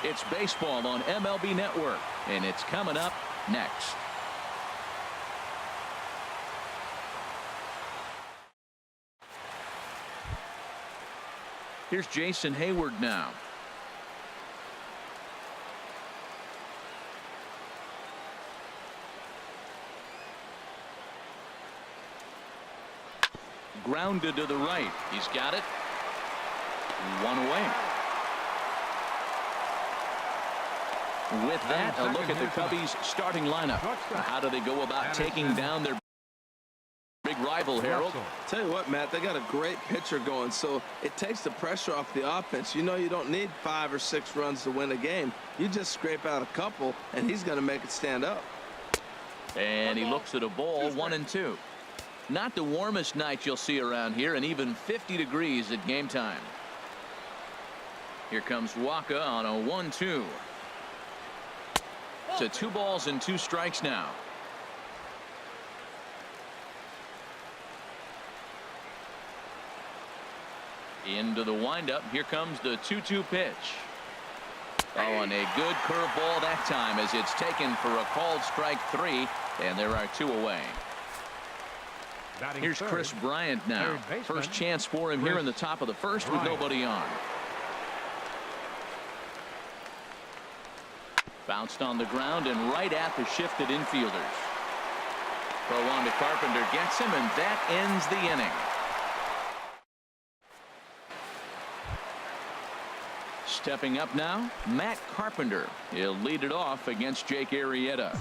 It's baseball on MLB Network, and it's coming up next. Here's Jason Hayward now. Grounded to the right. He's got it. One away. With that, a look at the Cubbies' starting lineup. How do they go about taking down their big rival, Harold? Tell you what, Matt, they got a great pitcher going, so it takes the pressure off the offense. You know you don't need 5 or 6 runs to win a game. You just scrape out a couple, and he's going to make it stand up. And he looks at a ball, 1-2. Not the warmest night you'll see around here, and even 50 degrees at game time. Here comes Waka on a 1-2. To 2 balls and 2 strikes now. Into the windup. Here comes the 2-2 pitch. Oh, and a good curveball that time as it's taken for a called strike 3, and there are 2 away. Here's Chris Bryant now. First chance for him here in the top of the first with nobody on. Bounced on the ground and right at the shifted infielders. Throw on to Carpenter, gets him, and that ends the inning. Stepping up now, Matt Carpenter. He'll lead it off against Jake Arrieta.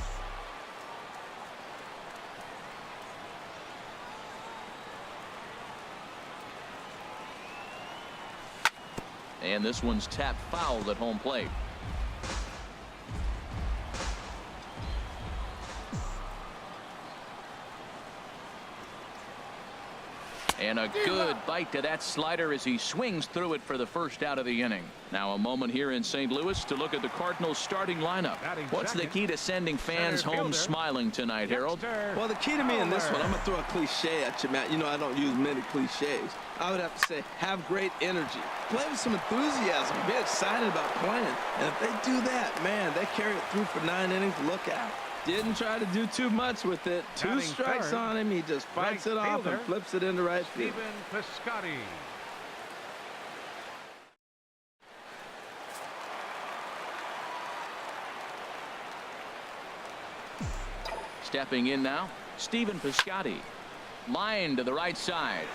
And this one's tapped foul at home plate. And a good bite to that slider as he swings through it for the first out of the inning. Now a moment here in St. Louis to look at the Cardinals starting lineup. What's the key to sending fans home smiling tonight, Harold? Well, the key to me in this one, I'm going to throw a cliche at you, Matt. You know I don't use many cliches. I would have to say have great energy. Play with some enthusiasm. Be excited about playing. And if they do that, man, they carry it through for 9 innings. Look out. Didn't try to do too much with it. 2 strikes on him. He just fights it off and flips it into right field. Piscotty. Stepping in now, Stephen Piscotty. Line to the right side.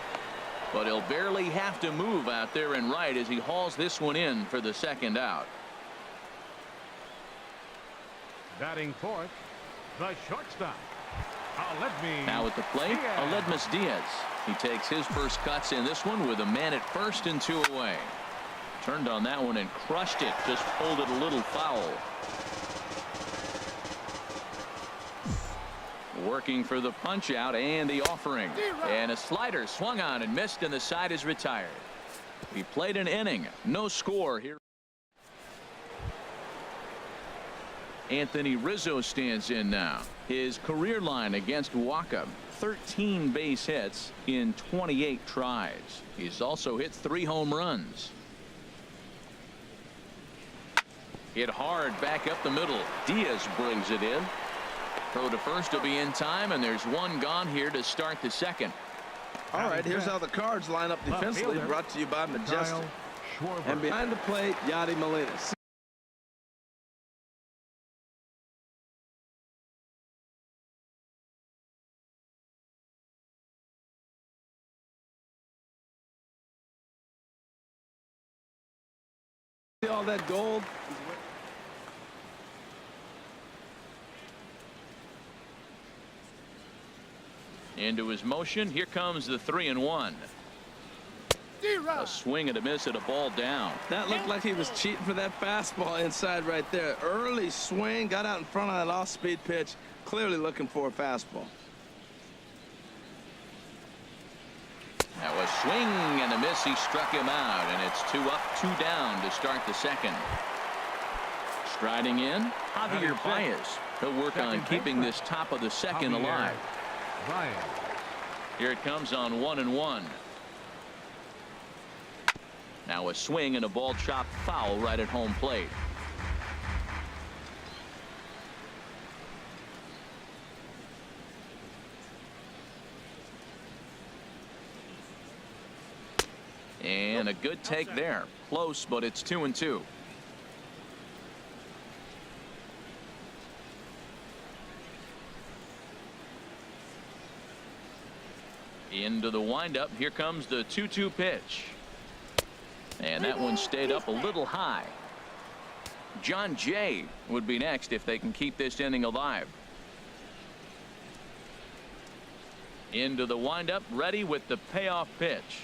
But he'll barely have to move out there in right as he hauls this one in for the second out. Batting fourth, the shortstop. Now at the plate, Aledmus Diaz. He takes his first cuts in this one with a man at first and 2 away. Turned on that one and crushed it. Just pulled it a little foul. Working for the punch out and the offering. And a slider swung on and missed, and the side is retired. He played an inning. No score here. Anthony Rizzo stands in now. His career line against Waka, 13 base hits in 28 tries. He's also hit 3 home runs. Hit hard back up the middle. Diaz brings it in. Throw to first will be in time, and there's 1 gone here to start the second. All right, here's how the Cards line up defensively, brought to you by Majestic. And behind the plate, Yadi Molina. All that gold. Into his motion. Here comes the 3-1. A swing and a miss at a ball down. That looked like he was cheating for that fastball inside right there. Early swing, got out in front of that off-speed pitch. Clearly looking for a fastball. That was swing and a miss. He struck him out, and it's 2 up, 2 down to start the second. Striding in, Javier Baez. He'll work on keeping this top of the second alive. Here it comes on 1-1. Now a swing and a ball chopped foul right at home plate. And a good take there. Close, but it's 2-2. Into the windup. Here comes the 2-2 pitch. And that one stayed up a little high. John Jay would be next if they can keep this inning alive. Into the windup, ready with the payoff pitch.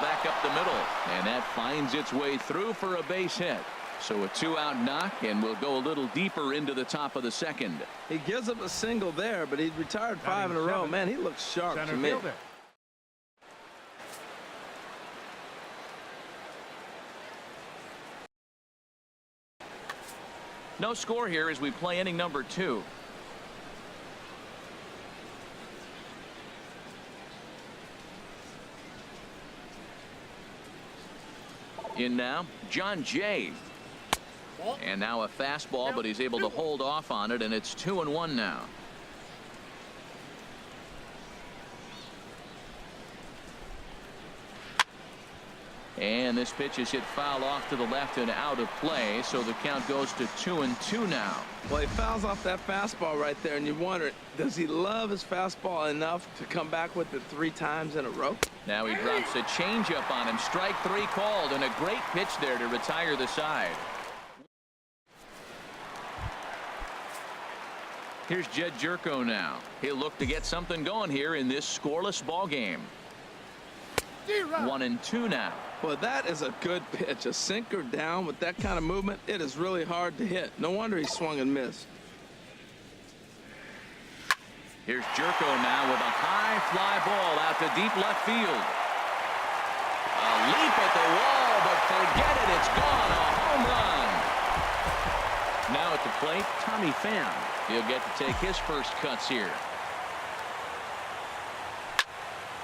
Back up the middle, and that finds its way through for a base hit. So a 2-out knock, and we'll go a little deeper into the top of the second. He gives up a single there, but he's retired 5 in a row. Man, he looks sharp to me. Fielder. No score here as we play inning number 2. In now, John Jay. And now a fastball, but he's able to hold off on it, and it's 2-1 now. And this pitch is hit foul off to the left and out of play, so the count goes to 2-2 now. Well, he fouls off that fastball right there, and you wonder, does he love his fastball enough to come back with it 3 times in a row? Now he drops a changeup on him. Strike 3 called, and a great pitch there to retire the side. Here's Jed Jerko now. He'll look to get something going here in this scoreless ball game. 1-2 now. Well, that is a good pitch. A sinker down with that kind of movement, it is really hard to hit. No wonder he swung and missed. Here's Jerko now with a high fly ball out to deep left field. A leap at the wall, but forget it. It's gone. A home run. Now at the plate, Tommy Pham. He'll get to take his first cuts here.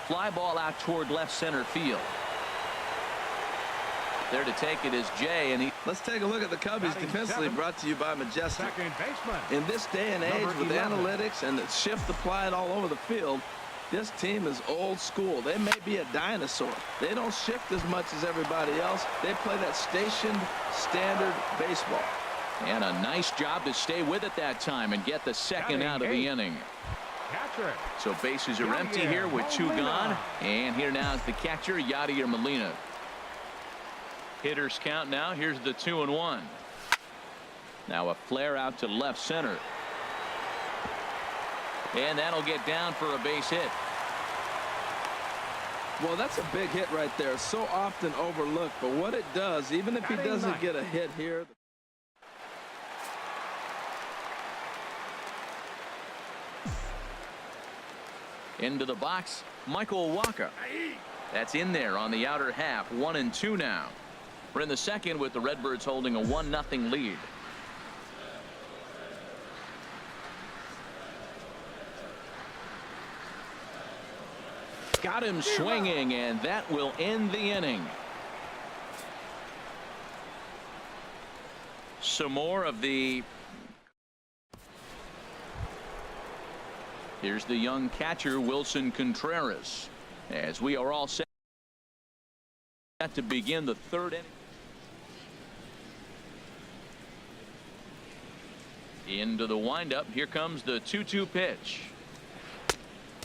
Fly ball out toward left center field. There to take it is Jay, and let's take a look at the Cubbies defensively, brought to you by Majestic. Second baseman. In this day and age, with analytics and the shift applied all over the field, this team is old school. They may be a dinosaur. They don't shift as much as everybody else. They play that stationed, standard baseball. And a nice job to stay with it that time and get the second out of the inning. Catcher. So bases are empty here with 2 gone. And here now is the catcher, Yadier Molina. Hitters count now. Here's the 2-1. Now a flare out to left center. And that'll get down for a base hit. Well, that's a big hit right there. So often overlooked. But what it does, even if he doesn't get a hit here. Into the box, Michael Wacha. That's in there on the outer half. 1-2 now. We're in the second with the Redbirds holding a 1-0 lead. Got him swinging, and that will end the inning. Some more of the. Here's the young catcher, Wilson Contreras, as we are all set to begin the 3rd inning. Into the windup. Here comes the 2-2 pitch.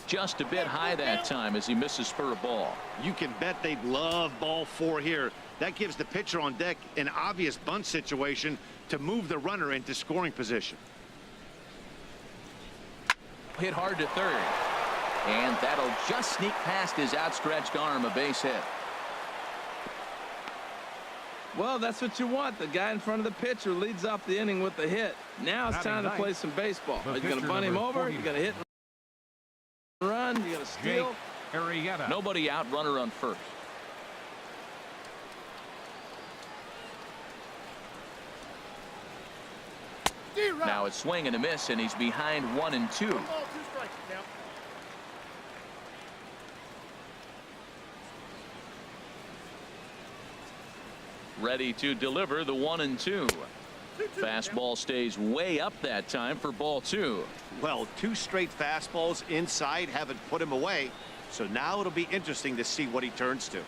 Just a bit high that time as he misses for a ball. You can bet they'd love ball 4 here. That gives the pitcher on deck an obvious bunt situation to move the runner into scoring position. Hit hard to third. And that'll just sneak past his outstretched arm, a base hit. Well, that's what you want. The guy in front of the pitcher leads off the inning with the hit. Now it's time to play some baseball. Are you going to bunt him over? You're going to hit and run? You're going to steal? Nobody out, runner on first. Now a swing and a miss, and he's behind 1-2. Ready to deliver the 1-2. Fastball stays way up that time for ball 2. Well, 2 straight fastballs inside haven't put him away. So now it'll be interesting to see what he turns to.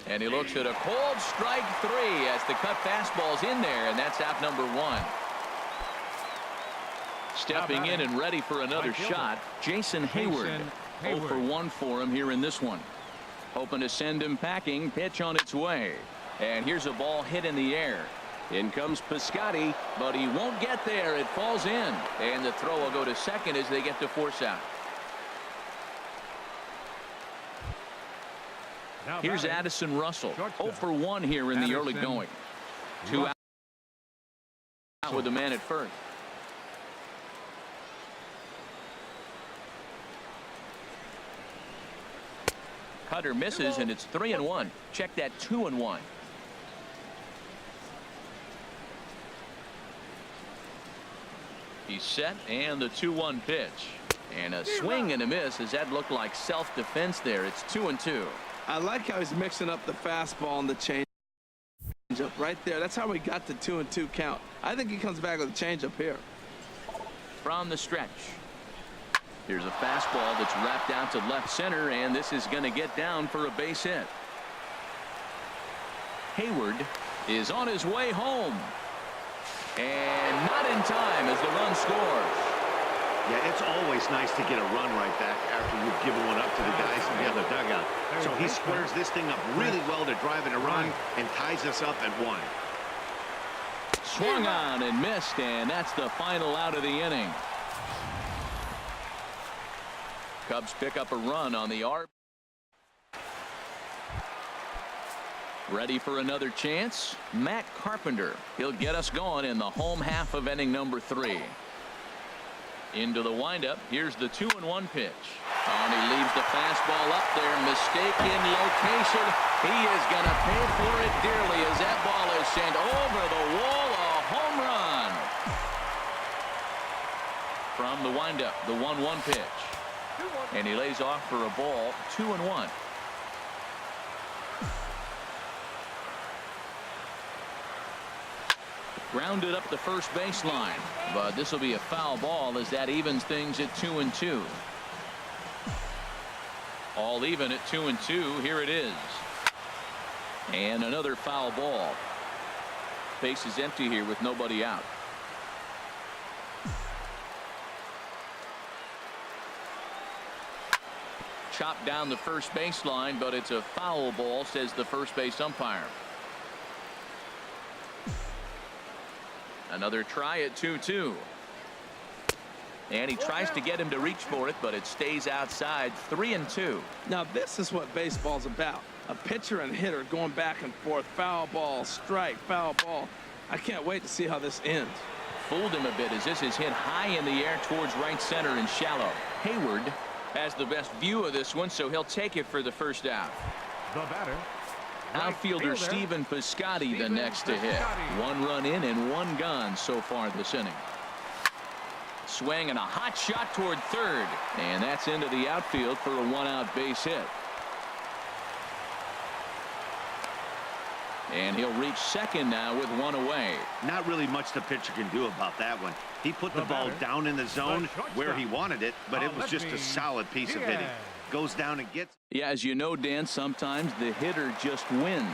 And he looks at a cold strike 3 as the cut fastball's in there, and that's out number 1. Stepping in and ready for another shot, Jason Hayward. 0 for 1 for him here in this one. Hoping to send him packing. Pitch on its way. And here's a ball hit in the air. In comes Piscotty, but he won't get there. It falls in. And the throw will go to second as they get the force out. Here's Addison Russell. 0 for 1 here in the early going. 2 out with the man at first. Cutter misses, and it's 3-1. Check that 2-1. He's set, and the 2-1 pitch. And a swing and a miss as that looked like self-defense there. It's 2-2. I like how he's mixing up the fastball and the changeup right there. That's how we got the 2-2 count. I think he comes back with a changeup here. From the stretch. Here's a fastball that's wrapped out to left center, and this is going to get down for a base hit. Hayward is on his way home. And not in time as the run scores. Yeah, it's always nice to get a run right back after you've given one up to the guys in the other dugout. So he squares this thing up really well to drive in a run and ties us up at 1. Swung on and missed, and that's the final out of the inning. Cubs pick up a run on the arc. Ready for another chance? Matt Carpenter. He'll get us going in the home half of inning number 3. Into the windup. Here's the 2-1 pitch. And he leaves the fastball up there. Mistaken location. He is going to pay for it dearly as that ball is sent over the wall. A home run. From the windup, the 1-1 pitch. And he lays off for a ball. 2-1. Grounded up the first baseline, but this will be a foul ball as that evens things at 2-2. All even at 2-2. Here it is. And another foul ball. Base is empty here with nobody out. Chopped down the first baseline, but it's a foul ball, says the first base umpire. Another try at 2-2. And he tries to get him to reach for it, but it stays outside. 3-2. Now this is what baseball's about. A pitcher and hitter going back and forth. Foul ball, strike, foul ball. I can't wait to see how this ends. Fooled him a bit as this is hit high in the air towards right center and shallow. Hayward has the best view of this one, so he'll take it for the first out. The batter. Outfielder Stephen Piscotty the next to hit. 1 run in and 1 gone so far this inning. Swing and a hot shot toward third, and that's into the outfield for a 1-out base hit. And he'll reach second now with 1 away. Not really much the pitcher can do about that one. He put the ball down in the zone where he wanted it, but it was just a solid piece of hitting. Goes down and gets. Yeah, as you know, Dan, sometimes the hitter just wins.